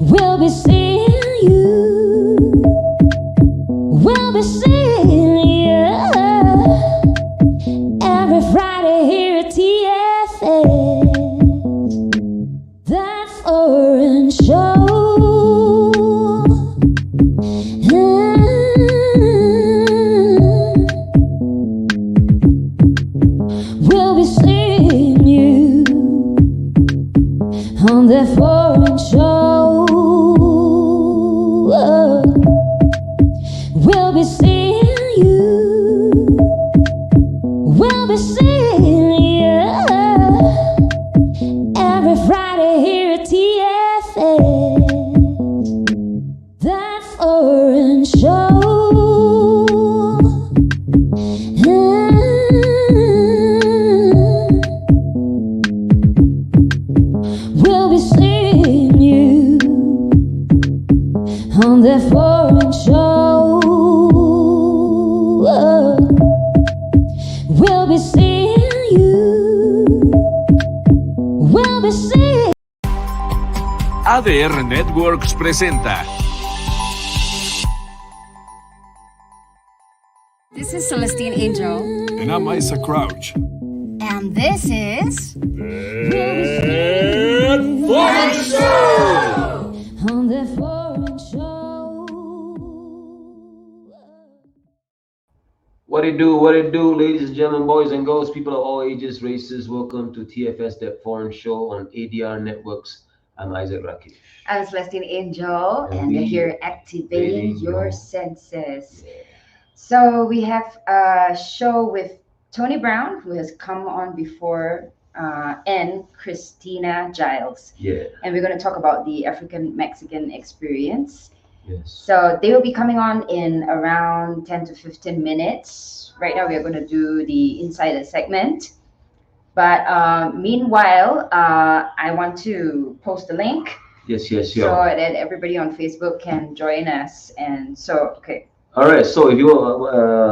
We'll be seeing you. We'll be seeing you every Friday here at TFS. That foreign show. We'll be seeing you on that foreign show. We'll be seeing you. We'll be seeing you every Friday here at TFS. That foreign show. We'll be seeing you on that foreign show. We'll be seeing you. We'll be seeing. ADR Networks presenta. This is Celestine Angel. And I'm Isaac Crouch. And this is... On that foreign show. What it do, ladies and gentlemen, boys and girls, people of all ages, races. Welcome to TFS, That Foreign Show on ADR Networks. I'm Isaac Rakesh. I'm Celestine Angel, And and we're we here activating your your- senses. So we have a show with Tony Browne, who has come on before, and Krhistina Giles. Yeah, And we're going to talk about the African-Mexican experience. yes. So they will be coming on in around 10 to 15 minutes. Right now, we are going to do the insider segment. But meanwhile, I want to post a link Yes, so sure. that everybody on Facebook can join us. And so, okay. All right, so if you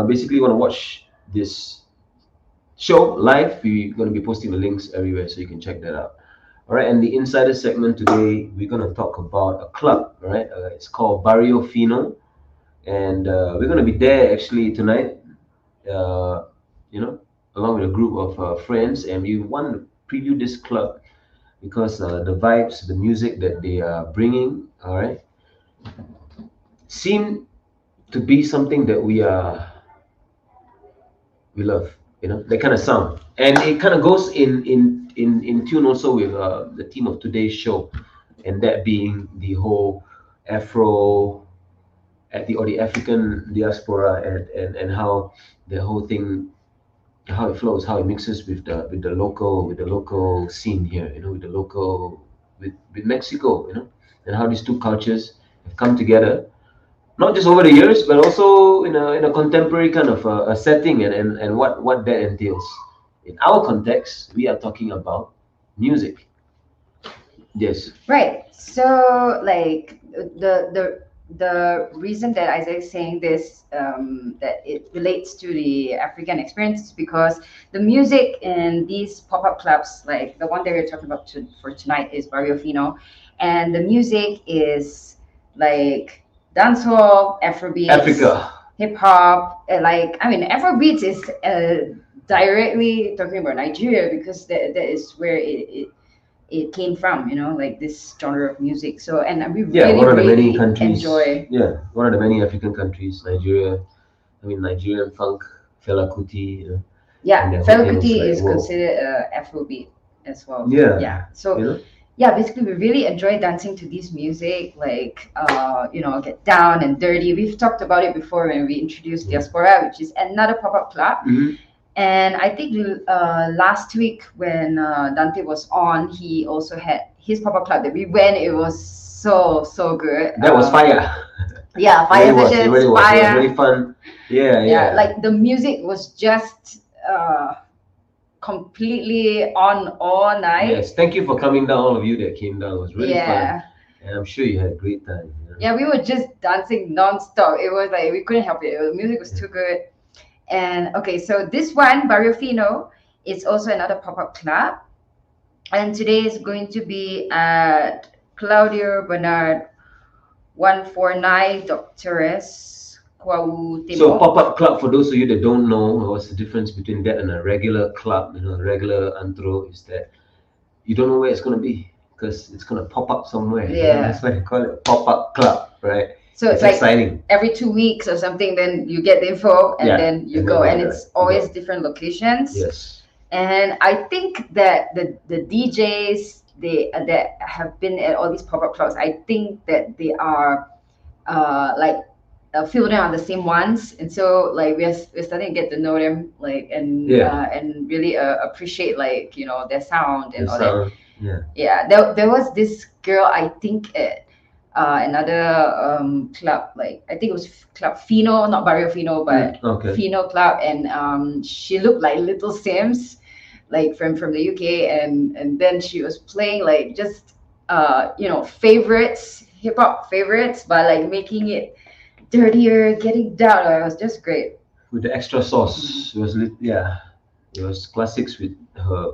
basically want to watch this show live, we're going to be posting the links everywhere so you can check that out. All right, and the insider segment today, we're going to talk about a club, all right? It's called Barrio Fino, and we're going to be there actually tonight, along with a group of friends, and we want to preview this club because the vibes, the music that they are bringing, all right, seem to be something that we love, that kind of sound, and it kind of goes in tune also with the theme of today's show, and that being the whole Afro or the African diaspora, and how the whole thing, how it flows, how it mixes with the local scene here, with Mexico, and how these two cultures have come together, not just over the years, but also in a contemporary kind of a setting, and what that entails. In our context, we are talking about music. Yes. Right. So, like, the reason that Isaac is saying this, that it relates to the African experience, is because the music in these pop-up clubs, like the one that we're talking about for tonight, is Barrio Fino, and the music is like dancehall, Afrobeats, Africa. hip hop. Afrobeats is directly talking about Nigeria, because that is where it came from, like this genre of music. So, and we One of the many really countries. enjoy. Yeah, one of the many African countries, Nigeria. Nigerian funk, Fela Kuti. Yeah, And the whole Fela thing Kuti is is like, whoa. considered Afrobeat as well. Yeah. Yeah. So, You know? yeah, basically we really enjoy dancing to this music, like get down and dirty. We've talked about it before when we introduced Diaspora, which is another pop-up club. Mhm. And I think last week when Dante was on, he also had his pop-up club that we went. It was so good. That was fire. Yeah, fire It sessions, really was. It was fire. really fun. Yeah. Like the music was just completely on all night. Yes, thank you for coming down, all of you that came down. It was really Yeah. fun. And I'm sure you had a great time. Yeah, we were just dancing non-stop. It was like we couldn't help it. The music was too good. And okay, so this one, Barrio Fino, is also another pop-up club. And today is going to be at Claudia Bernard 149 Doctores Kuau So Timor. pop-up club, for those of you that don't know what's the difference between that and a regular club, a regular antro, is that you don't know where it's going to be because it's going to pop up somewhere. Yeah. That's why they call it a pop-up club, right? So it's like exciting. every 2 weeks or something, then you get the info and then you go, and it's always different locations. Yes. And I think that the DJs that have been at all these pop-up clubs, I think that they are like filled in on the same ones, and so like we're starting to get to know them, like, and really appreciate, like, their sound and all that. Yeah, there was this girl, I think, at another club, like I think it was Club Fino, not Barrio Fino, but Fino Club, and she looked like Little Sims, like from the UK, and then she was playing like just favorites, hip hop favorites, but like making it dirtier, getting down. It was just great with the extra sauce. It was it was classics with her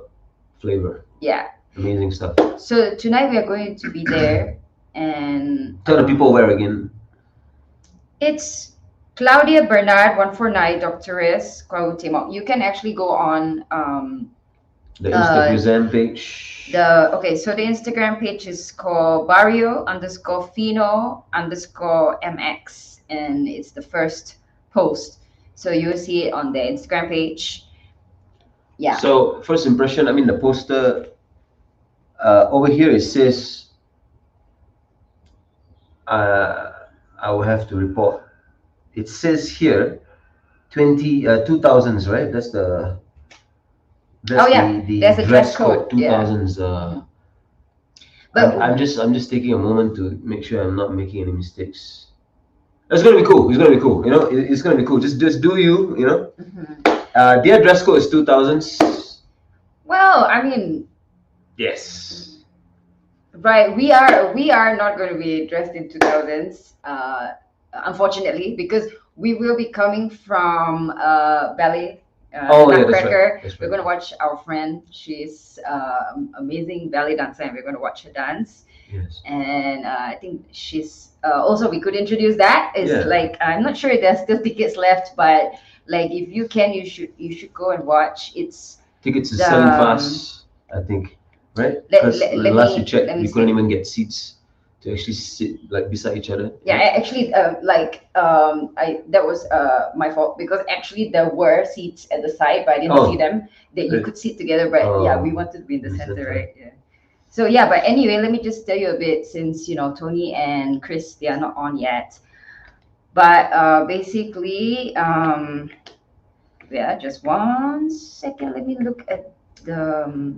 flavor. Yeah, amazing stuff. So tonight we are going to be there, and tell the people where again. It's Claudia Bernard 149 Doctores Kuau Timor. You can actually go on the Instagram page. So the Instagram page is called Barrio_Fino_MX, and it's the first post. So you'll see it on the Instagram page. Yeah. So first impression, I mean, the poster over here, it says I will have to report. It says here 2000s, right? That's the there's a dress code. 2000s. I'm just taking a moment to make sure I'm not making any mistakes. It's gonna be cool. It's gonna be cool. It's gonna be cool. Just do you. Mm-hmm. Their dress code is 2000s. Well, I mean, yes. Right. We are not going to be dressed in 2000s, unfortunately, because we will be coming from ballet. Nutcracker. That's right. We're going to watch our friend. She's amazing ballet dancer, and we're going to watch her dance. Yes. And I think she's also, we could introduce that. Like, I'm not sure if there's still tickets left, but like if you can, you should go and watch. Tickets is selling fast, I think, right? Because last you checked, we couldn't even get seats to actually sit like beside each other. Yeah, actually, that was my fault, because actually there were seats at the side, but I didn't see them. That you could sit together, but we wanted to be in the center, right? Yeah. So yeah, but anyway, let me just tell you a bit, since Tony and Chris, they are not on yet. But basically, just 1 second. Let me look at the.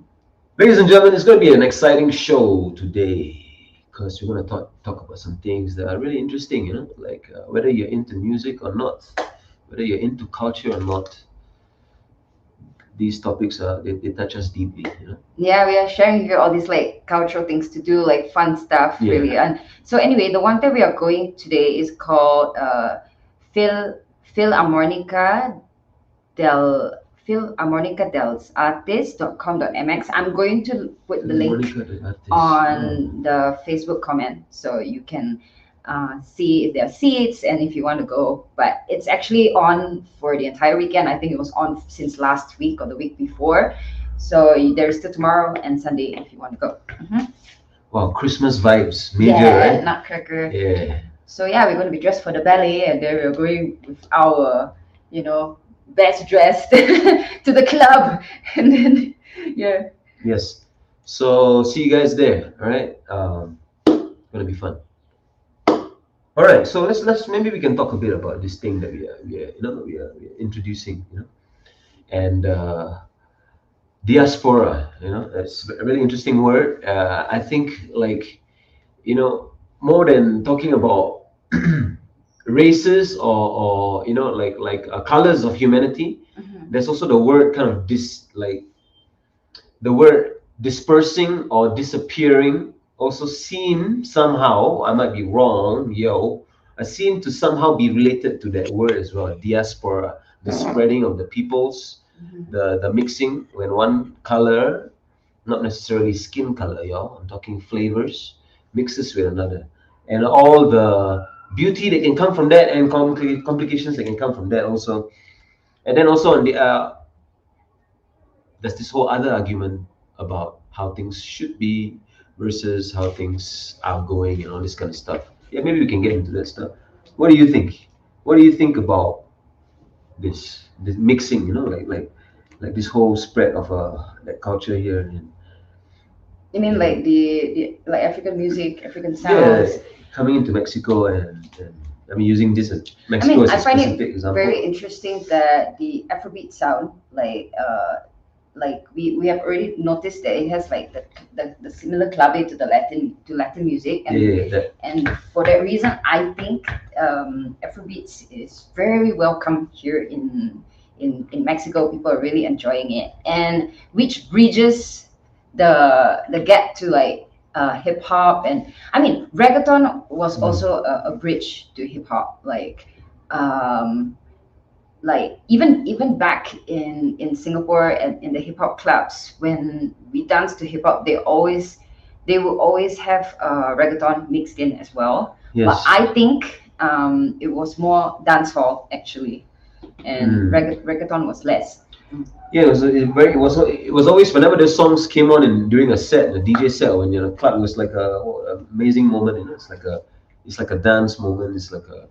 Ladies and gentlemen, it's going to be an exciting show today, because we're going to talk about some things that are really interesting, like whether you're into music or not, whether you're into culture or not. These topics they touch us deeply, Yeah, we are sharing here all these like cultural things to do, like fun stuff, really. And so anyway, the one that we are going today is called Philharmonica dels artists.com.mx. I'm going to put the link on the Facebook comment, so you can see if there are seats and if you want to go. But it's actually on for the entire weekend. I think it was on since last week or the week before. So there's still tomorrow and Sunday if you want to go. Mm-hmm. Wow, Christmas vibes, major, right? Nutcracker. Yeah. So yeah, we're going to be dressed for the ballet, and then we're going with our, best dressed to the club, and then Yes. So see you guys there. All right. Gonna be fun. All right. So let's maybe we can talk a bit about this thing that we are introducing. And diaspora. It's a really interesting word. I think more than talking about races or colors of humanity, there's also the word kind of the word dispersing or disappearing, also seen somehow, I might be wrong, seen to somehow be related to that word as well, diaspora, the spreading of the peoples, the mixing when one color, not necessarily skin color, I'm talking flavors, mixes with another, and all the beauty that can come from that, and complications that can come from that also. And then also on the there's this whole other argument about how things should be versus how things are going and all this kind of stuff. Yeah, maybe we can get into that stuff. What do you think? What do you think about this mixing? Like this whole spread of that culture here. And, You mean like the like African music, African yeah, sounds? coming into Mexico, and I mean using this as I Mexico mean, as I a find specific it example. very interesting that the Afrobeat sound, like we have already noticed that it has like the similar clave to the Latin music, and Yeah, that and for that reason, I think Afrobeats is very welcome here in Mexico. People are really enjoying it, and which bridges the gap to like hip hop. And I mean, reggaeton was also a bridge to hip hop. Um, like even back in Singapore and in the hip hop clubs, when we dance to hip hop, they will always have reggaeton mixed in as well. But yes. I think it was more dancehall actually, and reggaeton was less. Yeah, it was always whenever the songs came on and during a set, a DJ set, when you're in a club, it was like a amazing moment. It's like a dance moment. It's like a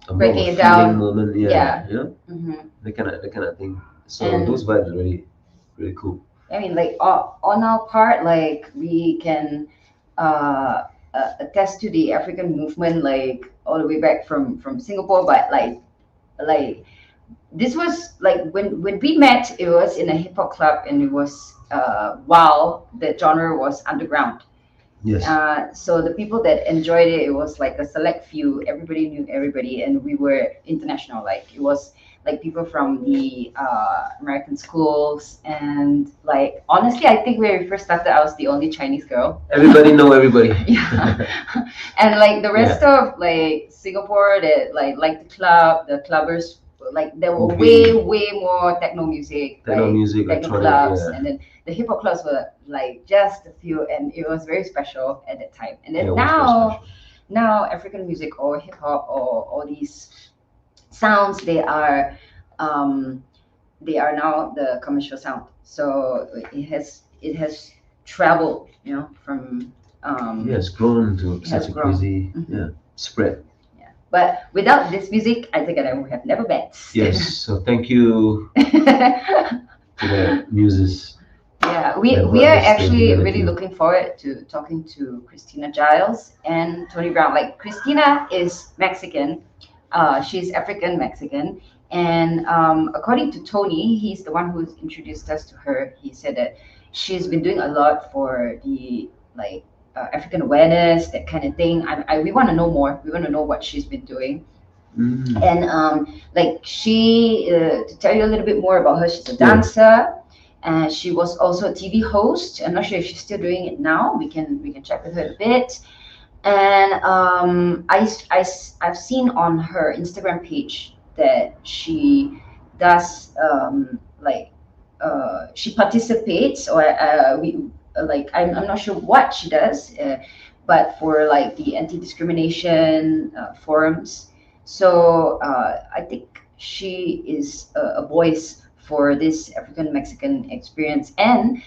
more of Breaking a it feeling down, moment. Yeah, yeah. you know, Hmm. that kind of thing. So And those vibes are really cool. I mean, like on our part, like we can attest to the African movement, like all the way back from Singapore. But like this was like when we met, it was in a hip hop club, and it was while the genre was underground. Yes. So the people that enjoyed it, it was like a select few. Everybody knew everybody, and we were international. Like it was like people from the American schools, and like honestly, I think when we first started, I was the only Chinese girl. Everybody know everybody. Yeah, and like the rest of like Singapore, that like the clubbers, like there were way more techno music, Techno music, techno electronic, clubs, yeah. and then the hip hop clubs were like just a few, and it was very special at that time. And then Yeah, it was very special. now African music or hip hop or all these sounds, they are now the commercial sound. So it has traveled, from Yeah, it's grown to it has such a grown. crazy spread. Yeah. But without this music, I think I would have never met. Yes, so thank you to the muses. Yeah, we that are brought this actually together really too. looking forward to talking to Krhistina Giles and Tony Browne. Like Krhistina is Mexican, she's African Mexican, and according to Tony, he's the one who's introduced us to her. He said that she's been doing a lot for the like African awareness, that kind of thing. We want to know more. We want to know what she's been doing. And like to tell you a little bit more about her, she's a dancer. And she was also a TV host. I'm not sure if she's still doing it now. We can check with her a bit. And I've seen on her Instagram page that she does she participates, or we like I'm not sure what she does, but for like the anti-discrimination forums. So I think she is a voice for this African Mexican experience. And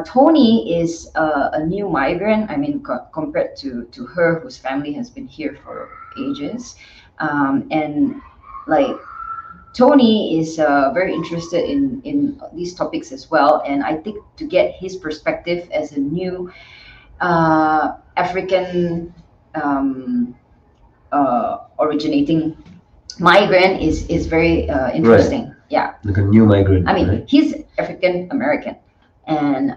Tony is a new migrant. I mean, compared to her, whose family has been here for ages, and like Tony is very interested in these topics as well. And I think to get his perspective as a new African originating migrant is very interesting. Right. Yeah, like a new migrant. I mean, right? He's African American, and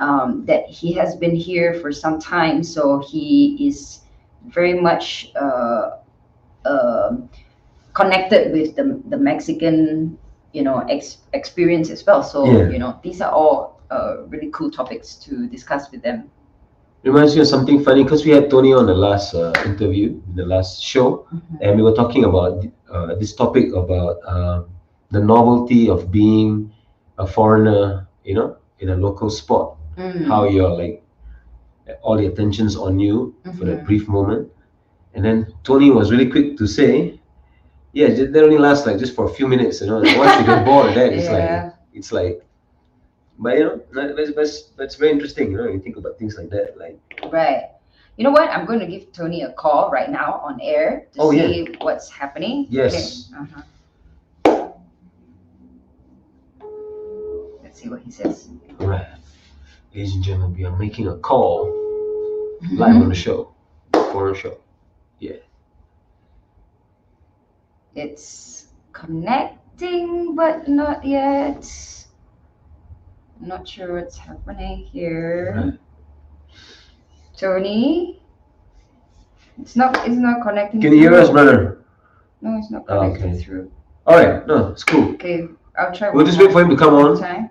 that he has been here for some time, so he is very much connected with the Mexican, experience as well. So these are all really cool topics to discuss with them. Reminds me of something funny, because we had Tony on the last interview, the last show, and we were talking about this topic about the novelty of being a foreigner, in a local spot. How you're like, all the attention's on you for that Mhm. brief moment. And then Tony was really quick to say, yeah, that only lasts like just for a few minutes, you know. And once you get bored of that, Yeah. it's like, but you know, that's very interesting, you know. You think about things like that, like, Right. You know what? I'm going to give Tony a call right now on air to Oh, yeah. see what's happening. Yes. Okay. Uh-huh. Let's see what he says. all right, ladies and gentlemen, we are making a call live on the show, foreign show. Yeah. It's connecting, but not yet. Not sure what's happening here. Right. Tony? It's not connecting. Can you hear us, through. brother? No, it's not Oh, connecting okay. through. All right, no, it's cool. Okay, I'll try We'll one just more wait for him to come on. time.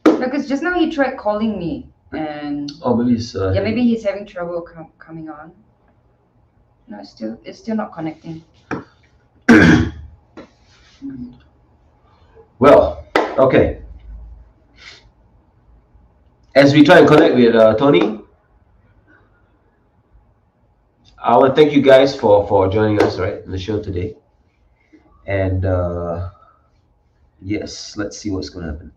Because just now he tried calling me, and Oh, maybe it's yeah, maybe he's having trouble coming on. No, it's still not connecting. Well, okay. As we try and connect with Tony, I want to thank you guys for joining us right in the show today. And yes, let's see what's going to happen.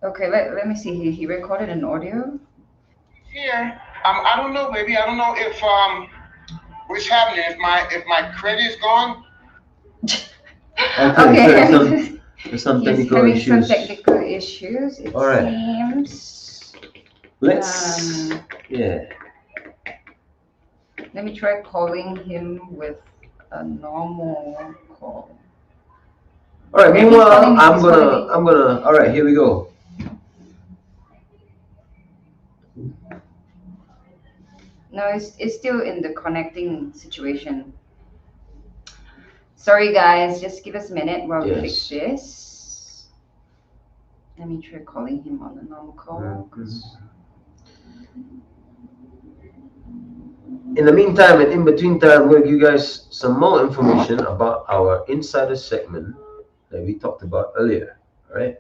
Okay, let me see. He recorded an audio. Here, I don't know, baby. I don't know if what's happening. If my credit is gone. Okay, so there's some He's technical having issues. some technical issues. It All right. seems. Let's yeah. Let me try calling him with a normal call. All right. Maybe Meanwhile, calling me, I'm he's gonna. calling All right. Here we go. No, it's still in the connecting situation. Sorry, guys. Just give us a minute while we fix Yes. this. Let me try calling him on the normal call. In the meantime, and in between time, I'm going to give you guys some more information about our insider segment that we talked about earlier. All right.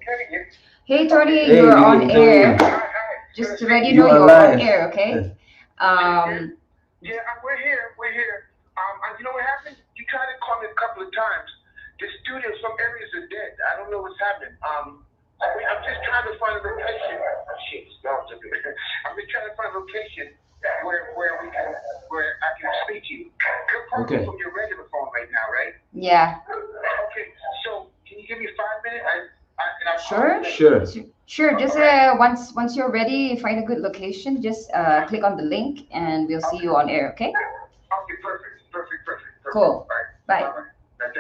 Hey, Tony, Hey, you're on Tony. air. Just to let you know, You are you're live. on air, okay? Yeah, we're here. We're here. You know what happened? You tried to call me a couple of times. The studio, some areas are dead. I don't know what's happening. I'm just trying to find a location. Shit, stop. I'm just trying to find a location where I can speak to you. You're calling Okay. from your regular phone right now, right? Yeah. Okay. So can you give me 5 minutes? Sure. Sure. Sure. Just once you're ready, find a good location. Just click on the link, and we'll see you on air. Okay? Okay. Perfect. Cool. All right. Bye. All right. Thank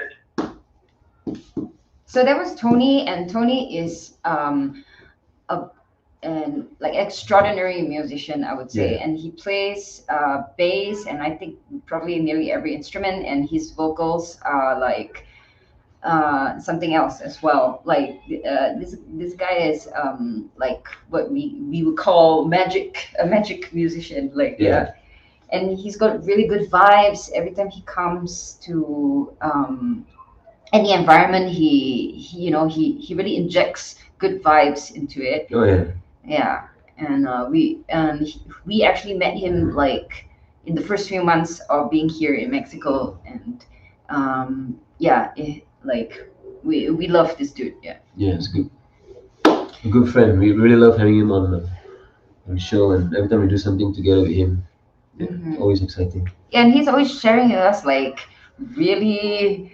you. So that was Tony, and Tony is an like extraordinary musician, I would say, Yeah. and he plays bass, and I think probably nearly every instrument, and his vocals are like something else as well. Like this guy is like what we would call a magic musician. Like Yeah. and he's got really good vibes every time he comes to any environment. He really injects good vibes into it. Oh yeah. Yeah, and we actually met him like in the first few months of being here in Mexico, and like we love this dude. Yeah. Yeah, it's good. A good friend. We really love having him on the show, and every time we do something together with him, yeah, Mhm. always exciting. Yeah, and he's always sharing with us like really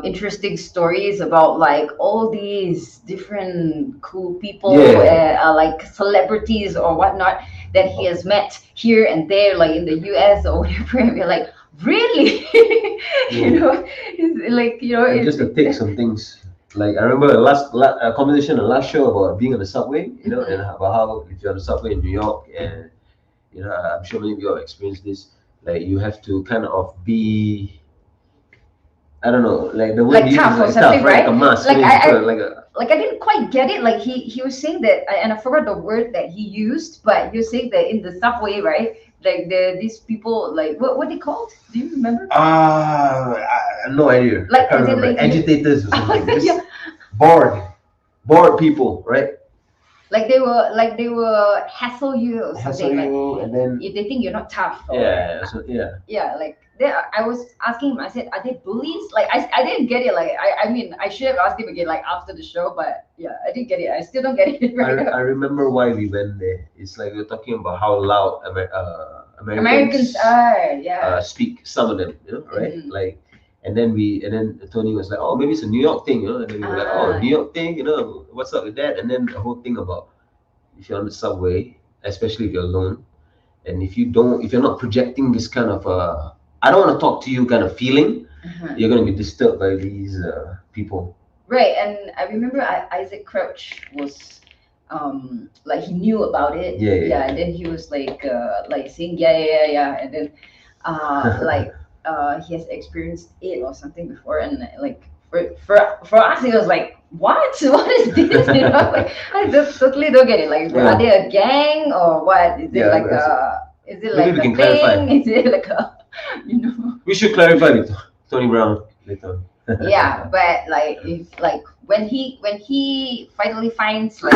interesting stories about like all these different cool people, Yeah. like celebrities or whatnot that he has met here and there, like in the US or whatever. And we're like, really? It's like And just to take some things. Like I remember the last conversation, the last show about being on the subway, you know, and about how if you're on the subway in New York, and you know, I'm sure many of you have experienced this. Like you have to kind of be, I don't know, like the word like you use tough is or like something, tough, right? right? Like a mask. Like you I put like a like I didn't quite get it. Like he was saying that, and I forgot the word that he used, but he was saying that in the subway, right? Like these people, like what they called? Do you remember? no idea. Like, I can't is it remember. like- Agitators or something. Just Yeah. bored people, right? like they will hassle you or something. Like and then if they think you're not tough. Or, yeah. like I was asking him. I said, "Are they bullies?" Like I didn't get it. Like I mean, I should have asked him again, like after the show. But yeah, I didn't get it. I still don't get it right now. I remember why we went there. It's like we're talking about how loud Americans are, yeah. speak. Some of them, right? Mhm. Like, and then Tony was like, oh, maybe it's a New York thing, and then we were like, oh, Ah. New York thing, what's up with that? And then the whole thing about if you're on the subway, especially if you're alone, and if you're not projecting this kind of I don't want to talk to you kind of feeling, Uh-huh. you're gonna be disturbed by these people. Right, and I remember Isaac Crouch was like he knew about it. Yeah. And then he was like saying yeah, and then he has experienced it or something before, and like for us it was like what is this? Like I just totally don't get it. Like Yeah. are they a gang or what? Is it Yeah, like that's- is it maybe like we a can clarify. thing? Is it like a We should clarify with Tony Browne later. yeah, but like if like when he finally finds like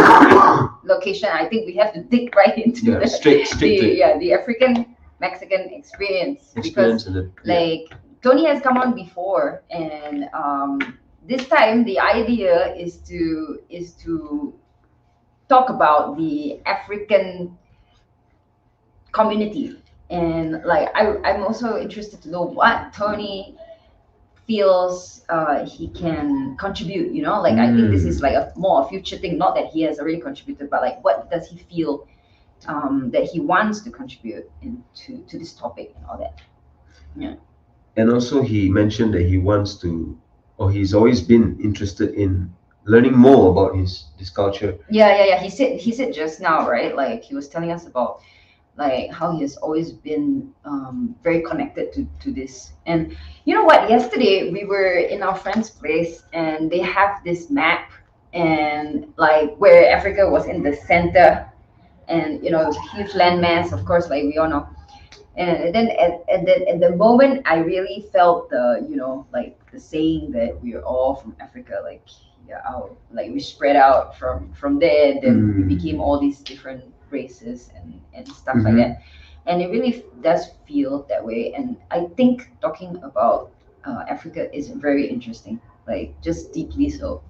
location, I think we have to dig right into Yeah, straight to it. the African Mexican experience, Experience because and like Tony has come on before, and this time the idea is to talk about the African community, and like I'm also interested to know what Tony feels he can contribute, like I think this is like a more a future thing, not that he has already contributed, but like what does he feel that he wants to contribute into to this topic and all that. And also, he mentioned that he wants to, or he's always been interested in learning more about this culture. Yeah, he said just now, right, like he was telling us about like how he has always been very connected to this. And you know what? Yesterday we were in our friend's place, and they have this map, and like where Africa was in the center, and it was a huge landmass, of course, like we all know. And then at the moment, I really felt the like the saying that we are all from Africa, like yeah, like we spread out from there, then we became all these different races and stuff like that. And it really does feel that way. And I think talking about Africa is very interesting, like just deeply so,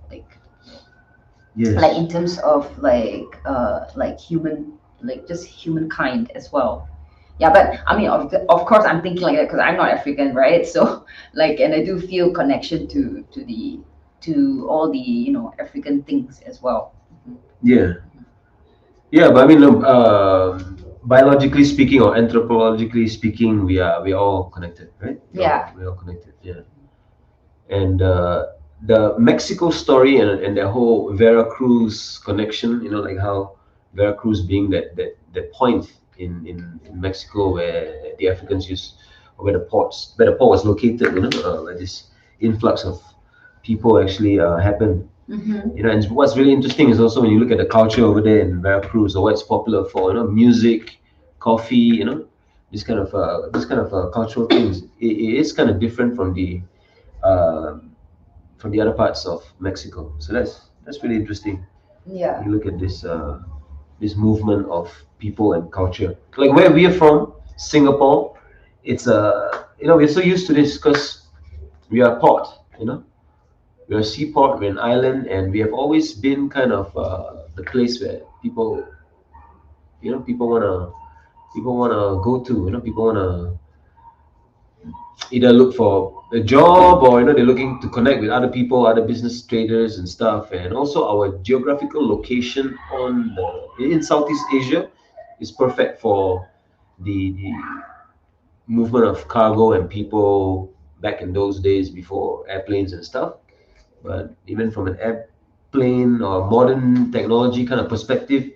Yes. like in terms of like human, like just humankind as well. Yeah, but I mean, of course I'm thinking like that because I'm not African, right? So like, and I do feel connection to all the African things as well. Yeah. Yeah, but I mean, biologically speaking or anthropologically speaking, we're all connected, right? We're all connected. Yeah. And the Mexico story and the whole Veracruz connection, like how Veracruz being that point in Mexico where the Africans use, or where the port was located, where this influx of people actually happened. And what's really interesting is also when you look at the culture over there in Veracruz, or what it's popular for, music, coffee, this kind of cultural things. It is kind of different from the other parts of Mexico. So that's really interesting. Yeah. You look at this movement of people and culture. Like where we are from, Singapore, it's we're so used to this because we are a port, we're a seaport, we're an island, and we have always been kind of the place where people wanna go to. People wanna either look for a job, or they're looking to connect with other people, other business traders and stuff. And also our geographical location in Southeast Asia is perfect for the movement of cargo and people back in those days before airplanes and stuff. But even from an airplane or modern technology kind of perspective,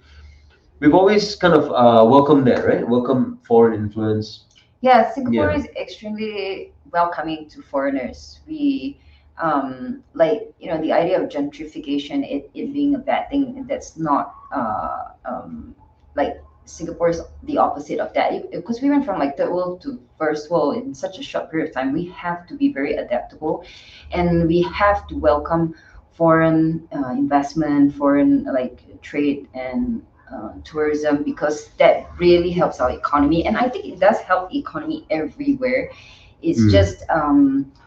we've always kind of welcomed that, right? Welcome foreign influence. Yeah, Singapore Yeah. is extremely welcoming to foreigners. We the idea of gentrification, it being a bad thing, that's not like Singapore is the opposite of that, because we went from like third world to first world in such a short period of time. We have to be very adaptable, and we have to welcome foreign investment, foreign like trade and tourism, because that really helps our economy, and I think it does help economy everywhere. It's just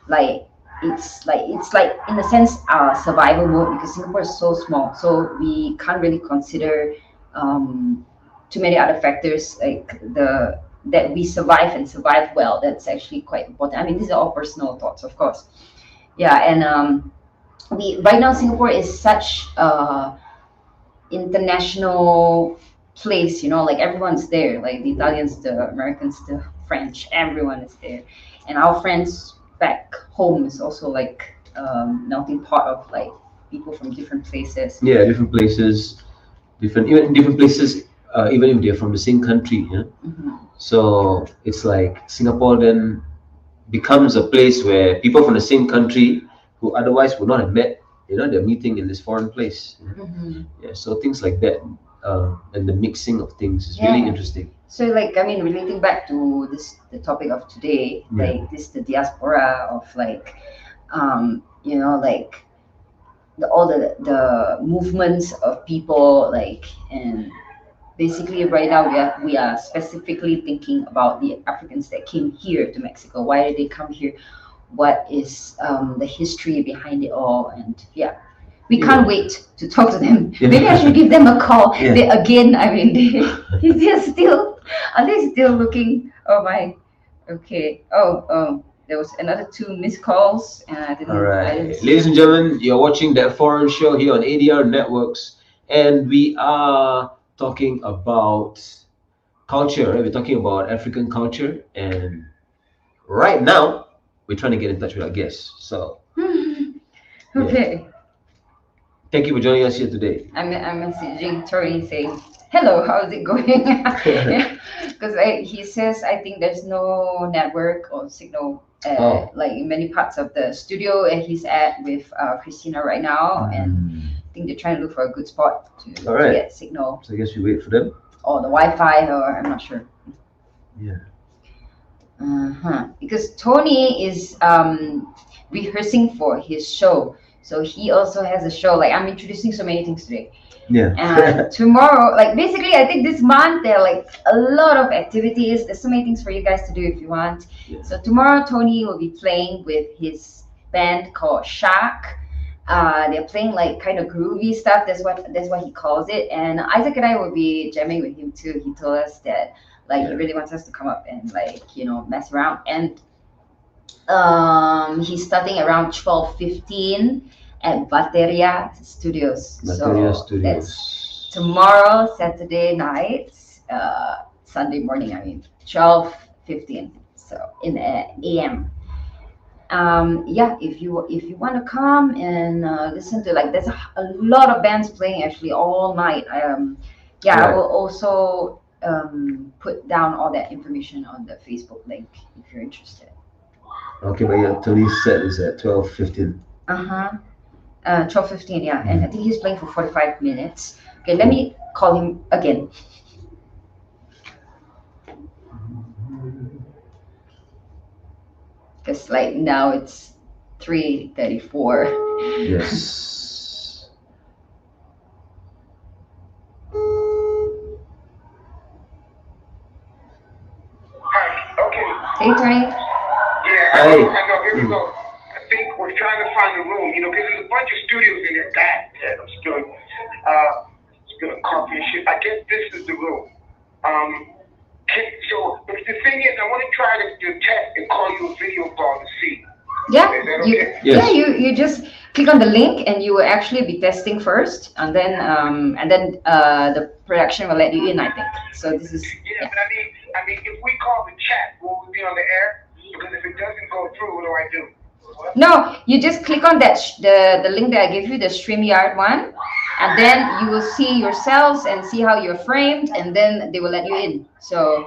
like it's like in a sense survival mode, because Singapore is so small, so we can't really consider too many other factors like the that we survive and survive well. That's actually quite important. I mean, these are all personal thoughts, of course. Yeah, and we right now Singapore is such a international place, like everyone's there, like the Italians, the Americans, the French, everyone is there, and our friends back home is also like melting pot of like people from different places. Yeah, different places, even in different places, even if they're from the same country. Yeah? So it's like Singapore then becomes a place where people from the same country who otherwise would not have met, they're meeting in this foreign place. Yeah, so things like that, and the mixing of things is really interesting. So like, I mean, relating back to the topic of today, like the diaspora of like, like all the movements of people, like, and basically right now we are specifically thinking about the Africans that came here to Mexico. Why did they come here? What is the history behind it all? And we can't wait to talk to them. Maybe I should give them a call. They again, I mean, they're still, are they still looking? Oh my, okay. There was another 2 missed calls, and I didn't. All right, I didn't ladies and gentlemen, you're watching That Foreign Show here on ADR Networks, and we are talking about culture. Right? We're talking about African culture, and right now we're trying to get in touch with our guests. So, okay. Thank you for joining us here today. I'm messaging Tony saying, hello, how's it going? Because he says, I think there's no network or signal like in many parts of the studio and he's at with Krhistina right now. And I think they're trying to look for a good spot to get signal. So I guess we wait for them. Or the Wi-Fi, or I'm not sure. Yeah. Because Tony is rehearsing for his show. So he also has a show. Like, I'm introducing so many things today. Yeah. And tomorrow, like basically, I think this month there are like a lot of activities. There's so many things for you guys to do if you want. Yeah. So tomorrow, Tony will be playing with his band called Shark. They're playing like kind of groovy stuff. That's what he calls it. And Isaac and I will be jamming with him too. He told us that like he really wants us to come up and like mess around. And he's starting around 12:15 at Bateria Studios. Studios. That's tomorrow, Saturday night, Sunday morning. I mean, 12:15. So in the AM. If you want to come and listen to, like, there's a lot of bands playing actually all night. I will also put down all that information on the Facebook link if you're interested. Okay, but Tony's set is at 12:15. 12:15, and I think he's playing for 45 minutes. Okay, let me call him again. Because like now it's 3:34. Yes. Hi, okay. Hey, Tony. Yeah, I know, here we go. I think we're trying to find a room, because there's a bunch of studios in there. I'm spilling coffee and shit. I guess this is the room. So if the thing is, I want to try to test and call you a video call to see. Yeah, is that okay? you just click on the link and you will actually be testing first, and then the production will let you in, I think. So this is. Yeah, but I mean, if we call the chat, will we be on the air? Because if it doesn't go through, what do I do? No, you just click on that the link that I gave you, the StreamYard one, and then you will see yourselves and see how you're framed, and then they will let you in. So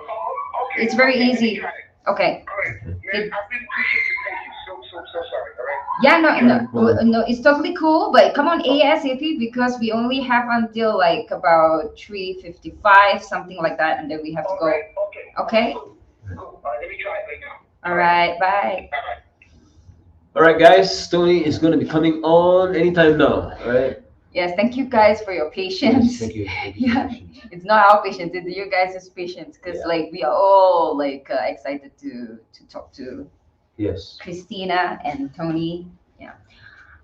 it's very easy. Okay. All right. Man, I really appreciate your patience. So sorry. All right. Yeah, no, it's totally cool. But come on ASAP, because we only have until like about 3:55, something like that, and then we have to go. Right. Okay. Okay. Cool. All right, let me try it right now. All right. Bye. Bye. All right, guys. Tony is going to be coming on anytime now. All right. Yes, thank you guys for your patience. Yes, thank you. Thank you. Yeah, it's not our patience, it's you guys' patience, because Yeah. like we are all like excited to talk to Yes. Krhistina and Tony. Yeah,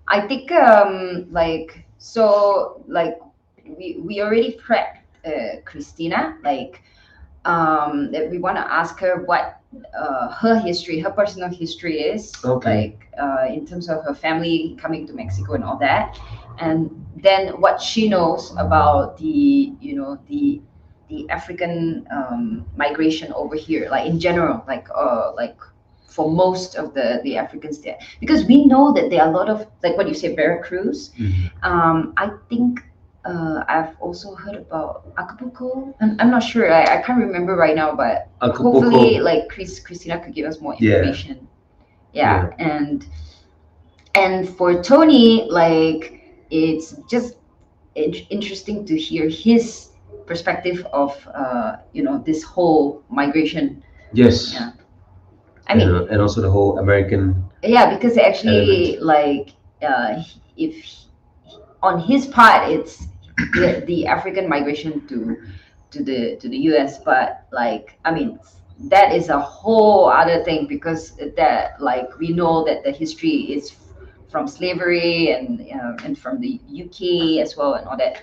I think we already prepped Krhistina, like that we want to ask her what her history, her personal history is, Okay. like in terms of her family coming to Mexico and all that, and then what she knows about the the African migration over here, like in general, like for most of the Africans there, because we know that there are a lot of, like what you say, Veracruz. I think I've also heard about Acapulco. I'm not sure. I can't remember right now, but Acapulco. hopefully, like Christina could give us more Yeah. information. Yeah, and for Tony, like it's just interesting to hear his perspective of this whole migration. Yes. Yeah, I mean, and also the whole American. yeah, because actually, element. like if on his part, it's the African migration to the US, but like I mean that is a whole other thing, because that, like, we know that the history is from slavery and from the UK as well and all that.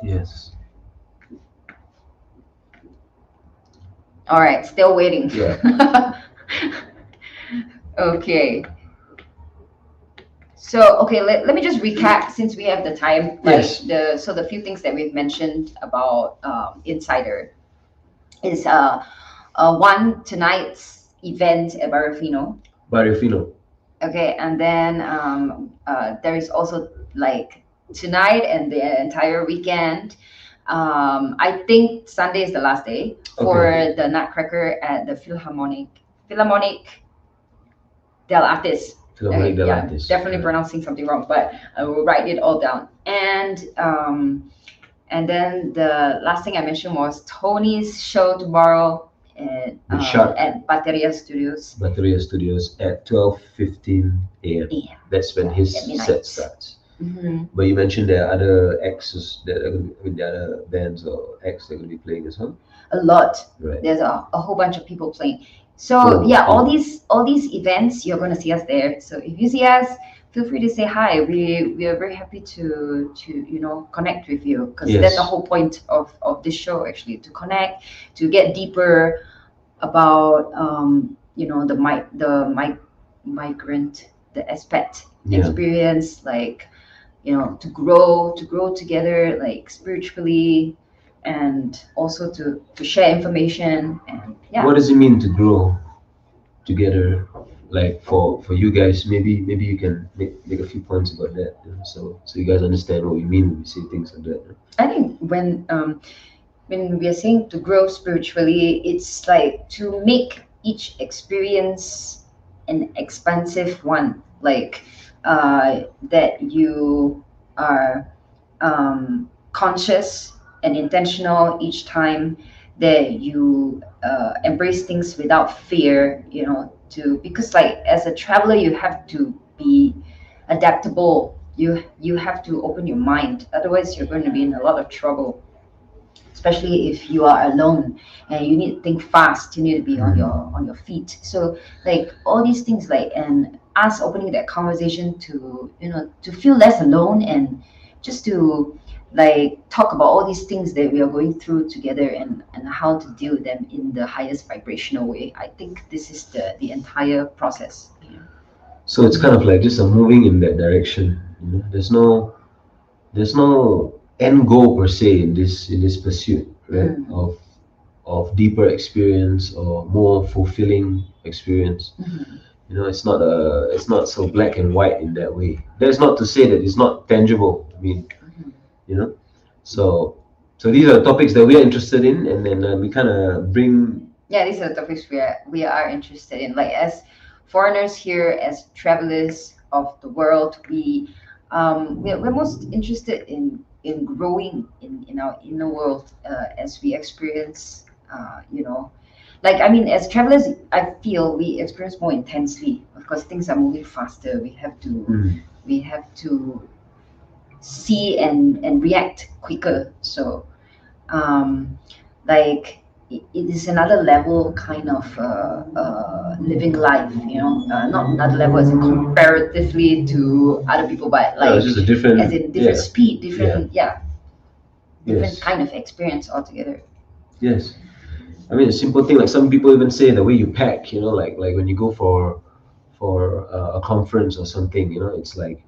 Yes. All right, still waiting. Yeah. Okay. So okay, let me just recap since we have the time. Like Yes. the few things that we've mentioned about Insider is one, tonight's event at Barrofino. Barrio Fino. Okay, and then there is also like tonight and the entire weekend. I think Sunday is the last day for the Nutcracker at the Philharmonic del Artes. Philharmonic del Yeah, Artes. definitely Right. pronouncing something wrong, but I will write it all down. And then the last thing I mentioned was Tony's show tomorrow The Shark. at Bateria Studios. Bateria Studios at 12:15 a.m. Yeah. That's when his At midnight. set starts. Mhm. But you mentioned there are other acts that are going to be, I mean, the other bands or acts that are going to be playing as well. A lot. Right. There's a whole bunch of people playing. So Cool, yeah, cool. all these events, you're gonna see us there. So if you see us, feel free to say hi. We are very happy to connect with you, because Yes. that's the whole point of this show, actually, to connect, to get deeper about migrant, the expat Yeah. experience, like to grow together, like spiritually, and also to share information. And yeah, What does it mean to grow together? Like for you guys, maybe you can make a few points about that, so you guys understand what we mean when we say things like that. I think when we are saying to grow spiritually, it's like to make each experience an expansive one, like that you are conscious and intentional each time that you embrace things without fear, because like as a traveler, you have to be adaptable. You have to open your mind, otherwise you're going to be in a lot of trouble, especially if you are alone and you need to think fast. You need to be on your feet. So like all these things, like, and us opening that conversation to to feel less alone, and just to like talk about all these things that we are going through together, and how to deal with them in the highest vibrational way. I think this is the entire process. So it's kind of like just a moving in that direction. There's no end goal per se in this pursuit, right? Of deeper experience or more fulfilling experience. It's not so black and white in that way. That's not to say that it's not tangible. I mean, so these are topics that we are interested in, and then we kind of bring. Yeah, these are the topics we are interested in. Like as foreigners here, as travelers of the world, we're most interested in growing in our inner world, as we experience, like I mean, as travelers, I feel we experience more intensely, of because things are moving faster. Mm. We have to see and react quicker. So like it is another level kind of living life, not another level as in comparatively to other people, but No, like it's just a different, as in different yeah, speed, different different yes, kind of experience altogether. yes. I mean, a simple thing like some people even say the way you pack, like when you go for a conference or something, it's like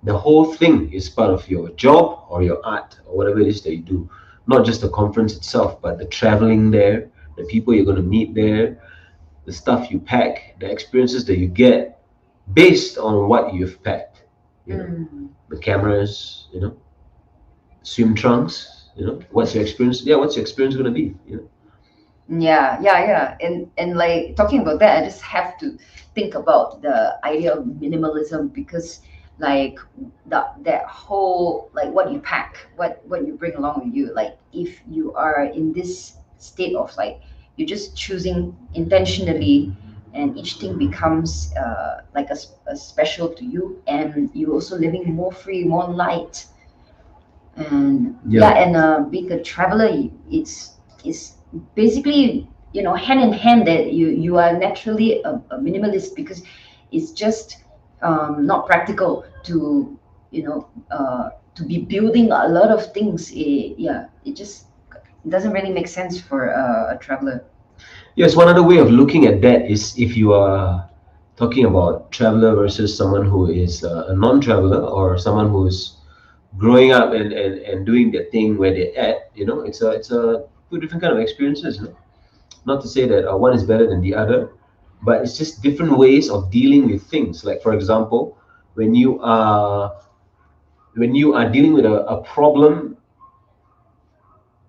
the whole thing is part of your job or your art or whatever it is that you do. Not just the conference itself, but the traveling there, the people you're going to meet there, the stuff you pack, the experiences that you get based on what you've packed. Mm. The cameras, swim trunks, what's your experience? Yeah, what's your experience going to be? Yeah. And like talking about that, I just have to think about the idea of minimalism, because like that whole, like what you pack, what you bring along with you, like if you are in this state of like you're just choosing intentionally, and each thing becomes like a special to you, and you're also living more free, more light. And Yeah. and being a traveler, it's basically, hand in hand, that you are naturally a minimalist, because it's just not practical to, to be building a lot of things. It just doesn't really make sense for a traveler. Yes, one other way of looking at that is if you are talking about traveler versus someone who is a non-traveler or someone who's growing up and doing their thing where they're at, it's a two different kind of experiences. Not to say that one is better than the other, but it's just different ways of dealing with things. Like for example, when you are dealing with a problem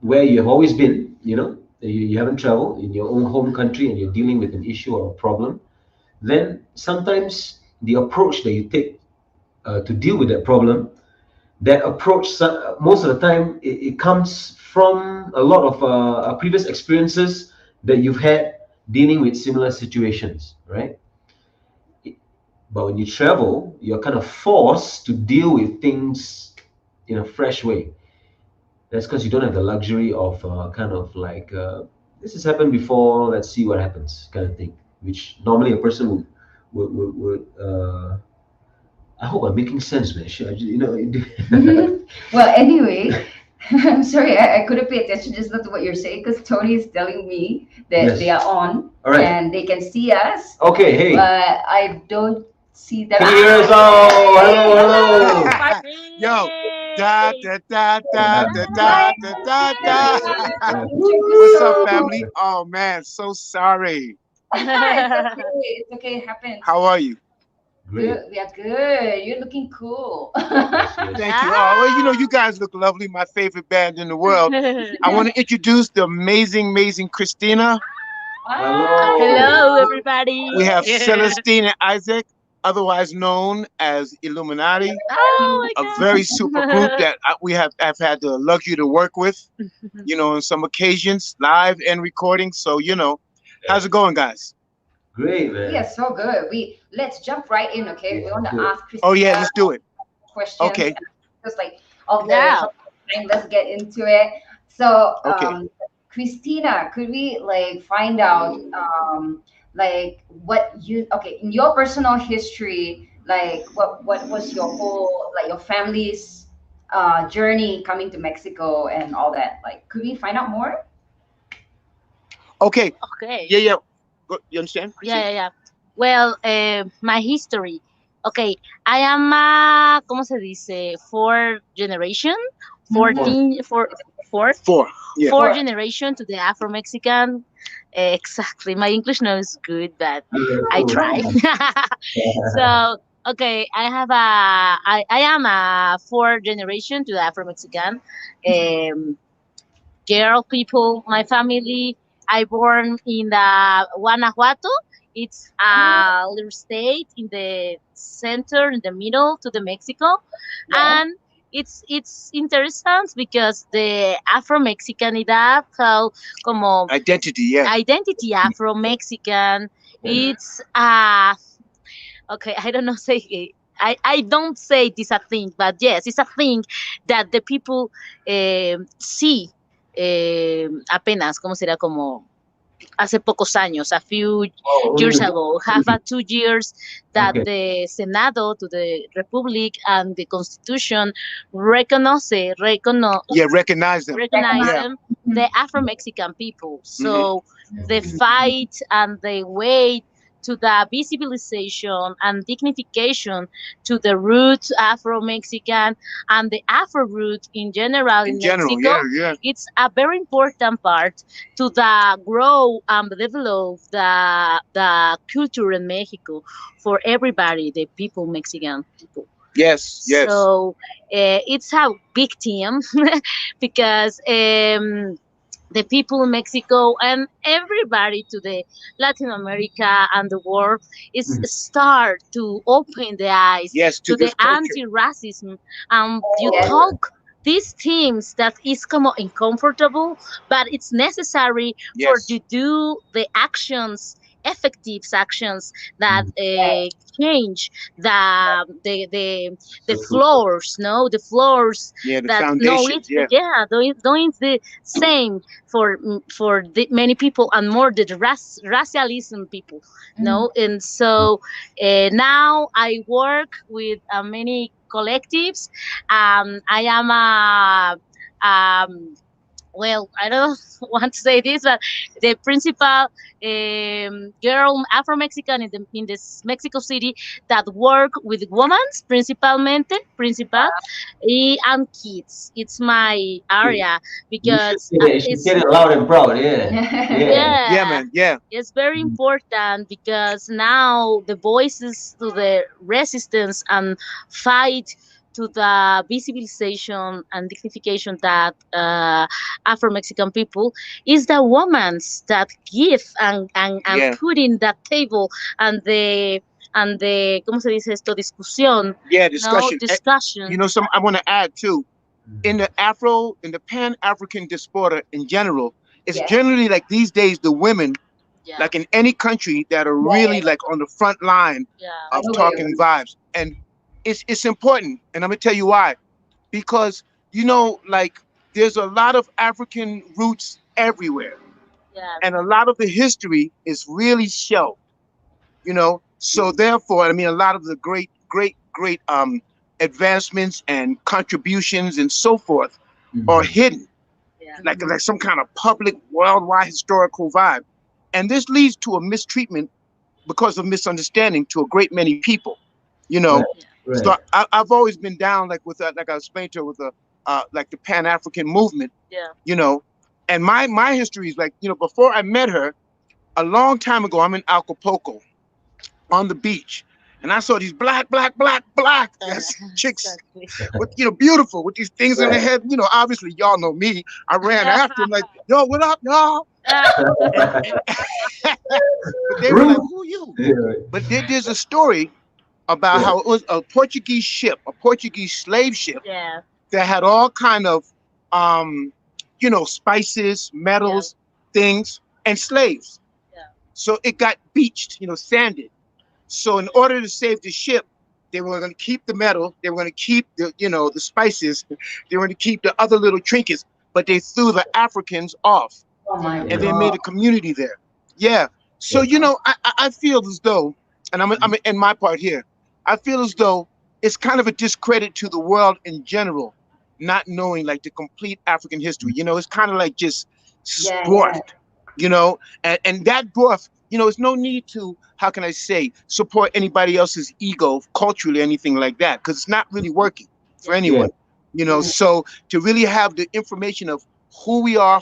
where you have always been, you haven't traveled in your own home country and you're dealing with an issue or a problem, then sometimes the approach that you take to deal with that problem, that approach, most of the time, it comes from a lot of previous experiences that you've had dealing with similar situations, right? But when you travel, you're kind of forced to deal with things in a fresh way. That's because you don't have the luxury of kind of like this has happened before. Let's see what happens, kind of thing. Which normally a person would I hope I'm making sense, man. Well, anyway, I'm sorry, I couldn't pay attention just not to what you're saying, because Tony is telling me that Yes. they are on, All right. and they can see us, Okay, hey. but I don't see them. Can you hear us? Oh, hello, hello. Yo, da da da da Yeah. da da da da da. What's up, family? Oh man, so sorry. It's okay, it happens. How are you? Great. Good, we are good. You're looking cool. Yes, yes. Thank you. Oh, well, you guys look lovely. My favorite band in the world. I want to introduce the amazing Christina. Wow. Hello. everybody. We have Celestine and Isaac, otherwise known as Illuminati, Oh a very super group that I've had the luxury to work with, on some occasions, live and recording. So, how's it going, guys? Great, man. Yeah, so good. Let's jump right in, okay? We want to Good. ask Christina Oh yeah, let's do it. questions. Okay. Just like of the Yeah. short time, let's get into it. So, Okay. Christina, could we like find out like what you, okay, in your personal history, like what was your whole, like your family's journey coming to Mexico and all that? Like, could we find out more? Okay. Okay. Yeah. You understand? Yeah. Well, my history. Okay, I am ¿cómo se dice? Fourth generation, 14, fourth, Four. Yeah. fourth generation to the Afro-Mexican. Exactly. My English not is good, but I try. So, okay, I am a fourth generation to the Afro-Mexican. Um, girl people, my family. I born in the Guanajuato. It's a little state in the center, in the middle to the Mexico, Yeah. and it's interesting because the Afro-Mexicanidad, how como Identity. Yeah. identity Afro-Mexican, Yeah. it's okay, I don't know, say I don't say this a thing, but yes, it's a thing that the people see apenas, ¿cómo será? Como hace pocos años, a few Oh, years only. ago, have a 2 years that Okay. the Senado to the Republic and the Constitution Yeah, recognize them. recognize Yeah. them, Mhm. the Afro-Mexican people. Hmm. So the fight and the way to the visibilization and dignification to the root Afro-Mexican and the Afro root in general In in general, yeah, Mexico, yeah. it's a very important part to the grow and develop the culture in Mexico for everybody, the people, Mexican people. Yes, yes. So it's a big team because the people in Mexico and everybody to the Latin America and the world is Mhm. start to open the eyes Yes, to to the this culture. anti-racism. You Yes. talk these themes that is como uncomfortable, but it's necessary for Yes. to do the actions, effective actions that Mhm. change the So true. floors, no, the floors Yeah, the that no, foundations. it's Yeah. yeah, doing the same for the many people and more the racialism people, Mm. no, and so now I work with many collectives. I am a well, I don't want to say this, but the principal girl, Afro Mexican in this Mexico City that work with women, principal, and kids. It's my area You should because say it. You should say it's it loud and proud. Yeah. Yeah. Yeah, yeah, man. Yeah. it's very important because now the voices to the resistance and fight to the visibilization and dignification that Afro Mexican people is the women that give and Yeah. put in that table and the ¿cómo se dice esto? Discusión, Yeah. no Discussion. You discussion. know, some I want to add too. In Mhm. the Afro, in the Pan African diaspora in general, it's Yeah. generally like these days the women, Yeah, like in any country, that are Yeah, really yeah. like on the front line yeah, I of know what you talking mean. vibes, and it's important. And I'm gonna tell you why. Because you know, like there's a lot of African roots everywhere, yeah, and a lot of the history is really shelved. You know, so therefore, I mean, a lot of the great advancements and contributions and so forth are Mhm. hidden, yeah, like some kind of public worldwide historical vibe, and this leads to a mistreatment because of misunderstanding to a great many people. You Right. know, yeah, so Right. I've always been down like with like I explained to her with the like the Pan African movement. yeah, You know, and my history is like, you know, before I met her a long time ago, I'm in Acapulco on the beach, and I saw these black ass chicks exactly. with, you know, beautiful with these things in their Right. head. You know, obviously y'all know me. I ran after them like, yo, what up, y'all? And but they were like, Ruth. who you? Yeah. But there's a story about Yeah. how it was a Portuguese ship, a Portuguese slave ship Yeah, that had all kind of um, you know, spices, yeah, metals, things, and slaves. yeah, So it got beached, you know, sanded. So in order to save the ship, they were going to keep the metal, they were going to keep the, you know, the spices, they were going to keep the other little trinkets, but they threw the Africans off, Oh my yeah, and they God. made a community there. Yeah. So Yeah. you know, I feel as though, and I'm in my part here, I feel as though it's kind of a discredit to the world in general, not knowing like the complete African history. You know, it's kind of like just Yeah, dwarfed. yeah. You know, and that dwarf, you know, it's no need to, how can I say, support anybody else's ego culturally, anything like that, because it's not really working for yeah, Yeah. anyone. You know, Mm. so to really have the information of who we are,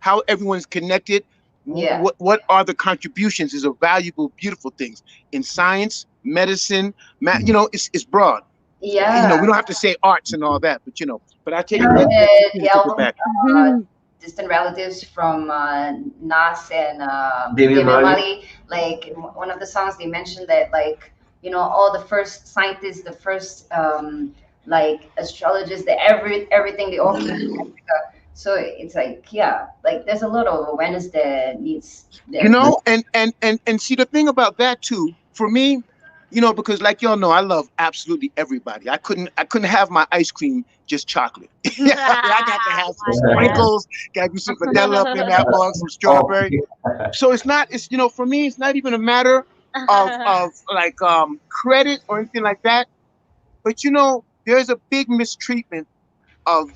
how everyone's connected, Yeah. what are the contributions is a valuable, beautiful things in science, medicine, you Mhm. know, it's broad. You know, Yeah. we don't have to say arts and all that, but you know, but I take You it. know Let me the take it album back. uh, Mhm. Distant Relatives from Nas and Damian Damian Marley. Marley. Like in one of the songs, they mentioned that like all the first scientists, the first like astrologers, the everything they all came from Africa. So it's like yeah, like there's a lot of awareness that needs You that. know, and see the thing about that too, for me, You know, because like y'all know, I love absolutely everybody. I couldn't have my ice cream just chocolate. I got to have some Yeah. sprinkles, got to be some vanilla up in that mug, some strawberry. Okay. So it's not, it's, you know, for me, it's not even a matter of like credit or anything like that. But you know, there's a big mistreatment of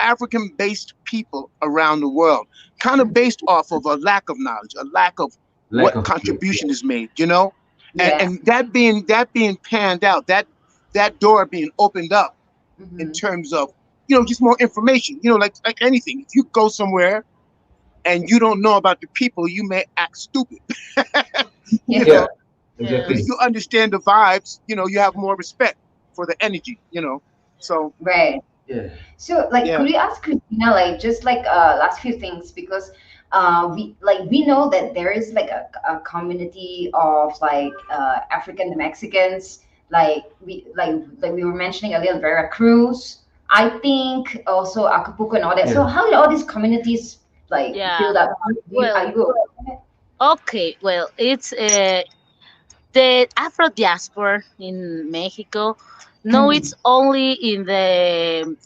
African based people around the world, kind of based off of a lack of knowledge, a lack of Lack what of truth. contribution is made, you know? Yeah. And that being panned out, that door being opened up in Mhm. terms of, you know, just more information. You know, like anything. If you go somewhere and you don't know about the people, you may act stupid. You Yeah. know, Yeah, but exactly. if Yes. you understand the vibes, you know, you have more respect for the energy, you know. So Right. Yeah. So, like, yeah. could we ask Christina, like, just like last few things, because we know that there is like a community of like African Mexicans, like we were mentioning earlier, Veracruz. I think also Acapulco and all that. So, Yeah. how did all these communities like Yeah. build up? Are Well, you aware of it? okay. Well, it's the Afro diaspora in Mexico. No, it's Mhm. only in the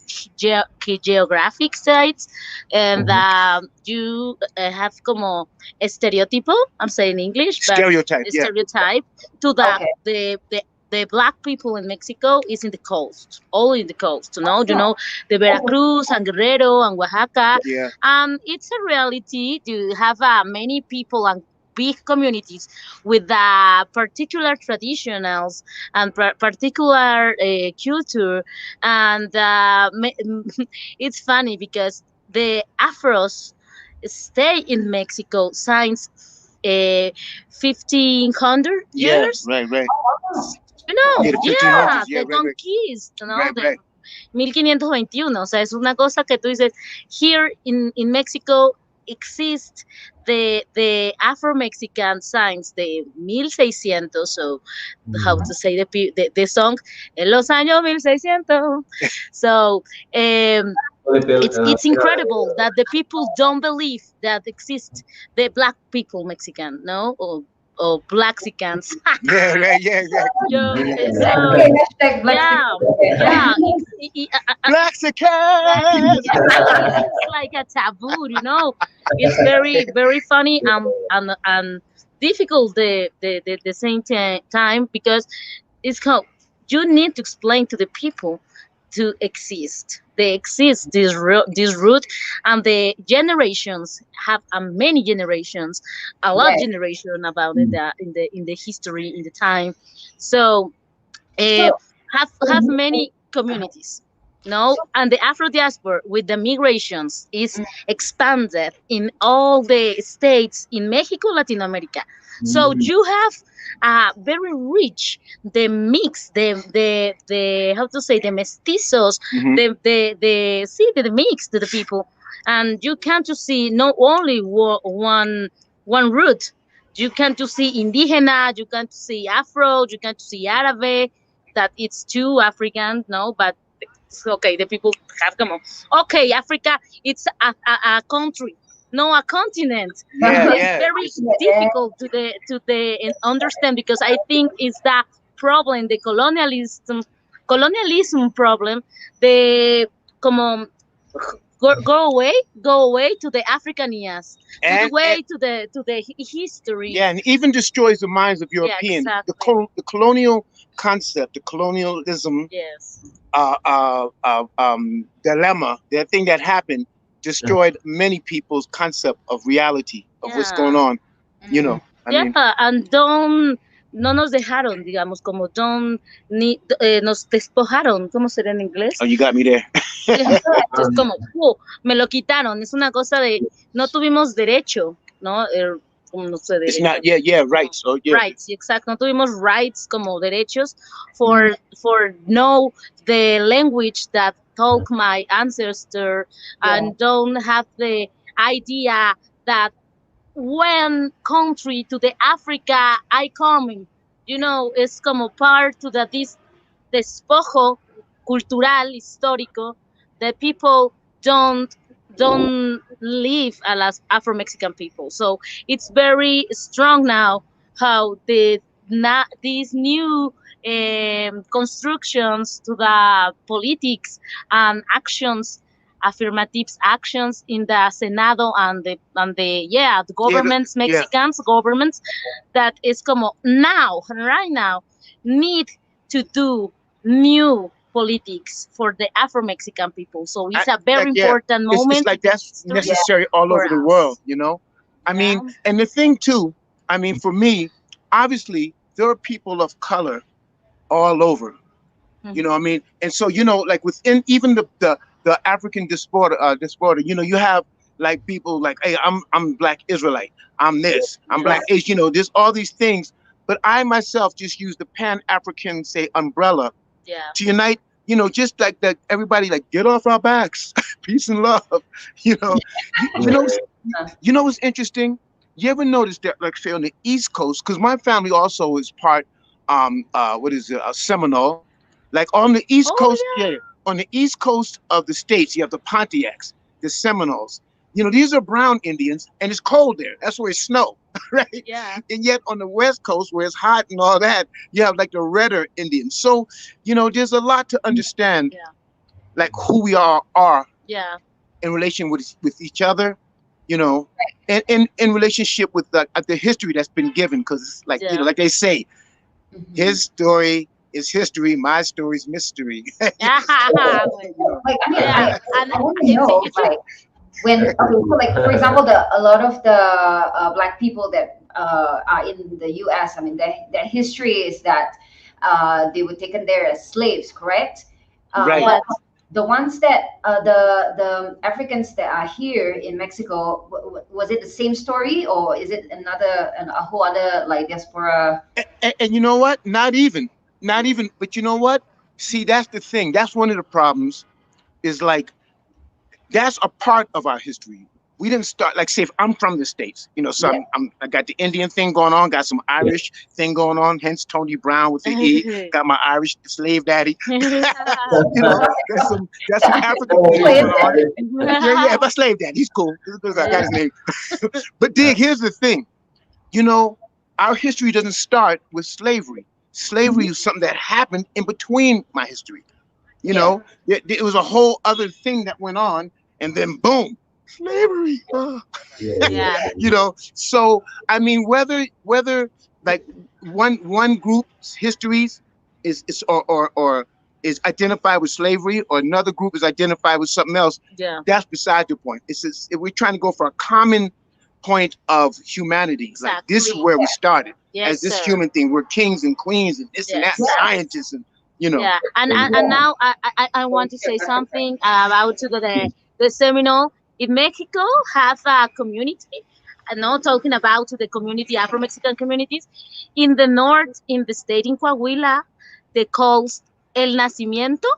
geographic sites, and Mhm. you have como estereotipo. I'm saying English, but Stereotype, a yeah. stereotype to that Okay. the black people in Mexico is in the coast, all in the coast. You Oh, know the oh, Veracruz and Guerrero and Oaxaca. Yeah. It's a reality to have many people and big communities with particular traditionals and particular culture. And it's funny because the Afros stay in Mexico since 1500 Yeah, years. right, right. Yeah, the Yeah, 1500s. Yeah, the right, right, conquist, right, the right. 1521. O sea, es una cosa que tú dices, here in Mexico exist the Afro-Mexican signs de 1600, so how Mhm. to say the song, en los años 1600. So it's incredible that the people don't believe that exist the black people Mexican, no, or Blaxicans. Yeah, right, yeah, exactly. Yo, so okay. Hashtag Black yeah, Okay. yeah, Blaxican! exactly. It's like a taboo, you know. It's very, very funny and difficult the same time because it's how you need to explain to the people to exist. They exist this root, and the generations have many generations, a lot Right. generation about in the history in the time. So uh, So, have many communities, no, and the Afro diaspora with the migrations is expanded in all the states in Mexico, Latin America. So Mhm. you have very rich the mix, the how to say, the mestizos, Hmm. the see the mix to the people, and you can to see not only one root. You can to see indigena, you can to see Afro, you can to see Arabic, that it's too African, no, but it's okay. The people have come on. Okay, Africa, it's a country, no, a continent. Yeah, It's yeah. very yeah, difficult to understand because I think it's the problem, the colonialism problem. The como go away to the Africanias, to the And way to the history. yeah, and even destroys the minds of Yeah, Europeans. exactly. The colonial concept, the colonialism Yes. dilemma, that thing that happened, destroyed many people's concept of reality, of what's going Yeah. on. You mm, know, I Yeah, mean, and no nos dejaron, digamos, como nos despojaron, ¿cómo será en inglés? oh, you got me there. Yeah, just Um, como, me lo quitaron, es una cosa de, no tuvimos derecho, ¿no? Como no sé, It's derecho, not, yeah, yeah, right. como So yeah, rights, exacto, no tuvimos rights como derechos mm, for know the language that talk my ancestor, yeah, and don't have the idea that when country to the Africa I coming, es como part to this despojo cultural histórico. The people don't don't live as Afro Mexican people. So it's very strong now how these new constructions to the politics and actions, affirmative actions in the Senado and the Yeah, governments, yeah. Mexicans governments, that is como now, right now, need to do new politics for the Afro-Mexican people. So it's a very Like, yeah, important it's moment in like the that's history necessary all for over the world, us. you know. I Yeah. mean, and the thing too, I mean, for me, obviously, there are people of color all over. You know Mhm. what I mean? And so, you know, like within even the African diaspora, you know, you have like people like, hey, I'm Black Israelite, I'm this, I'm Yes. Black Asian, you know, there's all these things. But I myself just use the Pan African, say, umbrella Yeah. to unite, you know, just like that. Everybody like get off our backs, peace and love. You know, you know, you know what's interesting? You ever notice that, like, say, on the East Coast, because my family also is part, what is it, Seminole. Like on the East Oh Coast, yeah, on the East Coast of the states, you have the Pontiacs, the Seminoles. You know, these are brown Indians, and it's cold there. That's where it's snow, right? yeah. And yet on the West Coast, where it's hot and all that, you have like the redder Indians. So, you know, there's a lot to understand, Yeah. like who we are Yeah. in relation with each other, you know, and in relationship with the history that's been given. Because, like, you know, Yeah. like they say, Mhm. his story is history, my story is mystery. Well, You know. Like, I mean, yeah. And I want to if know, if you like, when, okay, so like, for example, a lot of the Black people that are in the U.S., I mean, their history is that they were taken there as slaves, correct? Right. But yes. the ones that the Africans that are here in Mexico, was it the same story, or is it a whole other like diaspora? And you know what? Not even. But you know what? See, that's the thing. That's one of the problems. Is like that's a part of our history. We didn't start like say if I'm from the States, you know, so Yeah. I got the Indian thing going on, got some Irish thing going on, hence Tony Brown with the E, got my Irish slave daddy. You know, got some African thing Slave going on. daddy. Yeah, my slave daddy, he's cool. I got his name. But Dig, here's the thing. You know, our history doesn't start with slavery. Slavery is something that happened in between my history. You Yeah. know, it was a whole other thing that went on, and then boom, slavery. yeah. You know, so I mean, whether like one group's histories is or is identified with slavery, or another group is identified with something else, Yeah. that's beside the point. It's just, we're trying to go for a common point of humanity. Like this is Exactly. where we started Yes, as this sir. human thing. We're kings and queens and this and that, Yes. scientists and you know. Yeah. And now I want to say something about to the Seminole in Mexico have a community. I'm not talking about to the community, Afro Mexican communities. In the north, in the state in Coahuila, they call El Nacimiento,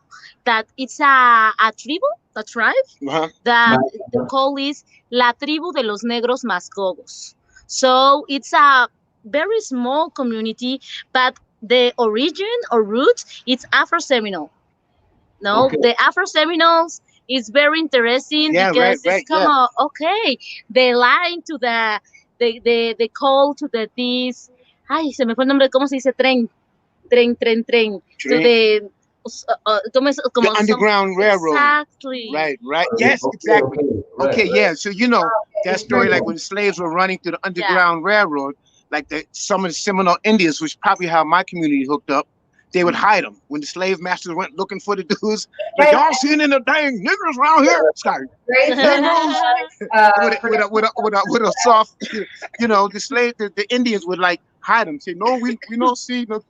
that it's a tribu, a tribe, Uh-huh. that the call is La Tribu de los Negros Mascogos. So it's a very small community, but the origin or root is Afro Seminole. No, Okay. the Afro Seminoles is very interesting Yeah, right, because it's right, come yeah. out, okay, they line to the call to the this, ay, se me fue el nombre, ¿cómo se dice? Tren, to Train, the, ¿cómo es? the Como some, Underground Railroad. exactly. Right. Yes, Okay, exactly. okay, Okay, right, right. yeah. So you know that It's very story, like cool. when slaves were running through the Yeah. Underground Railroad, like some of the Seminole Indians, which probably how my community hooked up, they would hide them when the slave masters went looking for the dudes. Like Right. y'all seen any dang niggers around here? Sorry, Right. So Negroes with production. with a soft, you know, the Indians would like hide them. Say no, we don't see no.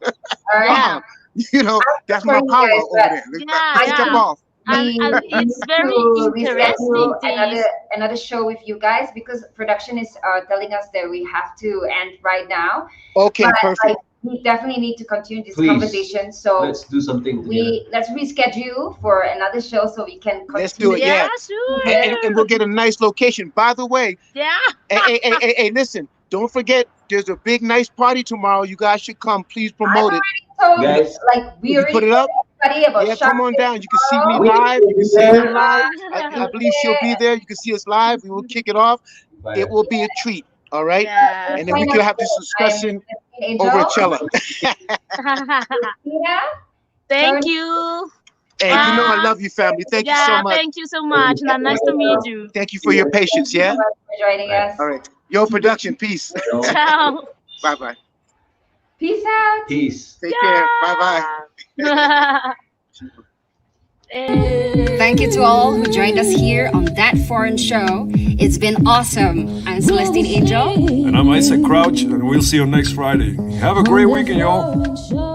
All right. Yeah. You know, that's my For you power guys, over but there. Yeah, I Step yeah. think off. And we it's need very to interesting reschedule this. another show with you guys because production is telling us that we have to end right now. Okay, But perfect. we definitely need to continue this Please, conversation. So let's do something together. let's reschedule for another show so we can Let's do it. continue. Yeah, Yeah. sure. And we'll get a nice location. By the way, Yeah. hey, listen, don't forget, there's a big, nice party tomorrow. You guys should come. Please promote it. So Guys, like we You already put it told up? everybody about Yeah, Shark come on Day down. You can see me tomorrow. live. You can see him live. I believe she'll be Yeah. there. You can see us live. We will kick it off. It bye. will be a treat. All right. Yeah. And then we can have this I'm discussion Angel. over at Chella. Krhistina. Thank you. Hey, you know I love you, family. Thank you so much. Thank you so much. Nice to meet you. Thank you for your patience, yeah? Thank you so much for joining us. All right. Your production, peace. Ciao. Bye-bye. Peace out. Peace. Take care. Bye-bye. Thank you to all who joined us here on That Foreign Show. It's been awesome. I'm Celestine Angel. And I'm Isaac Crouch, and we'll see you next Friday. Have a great weekend, y'all.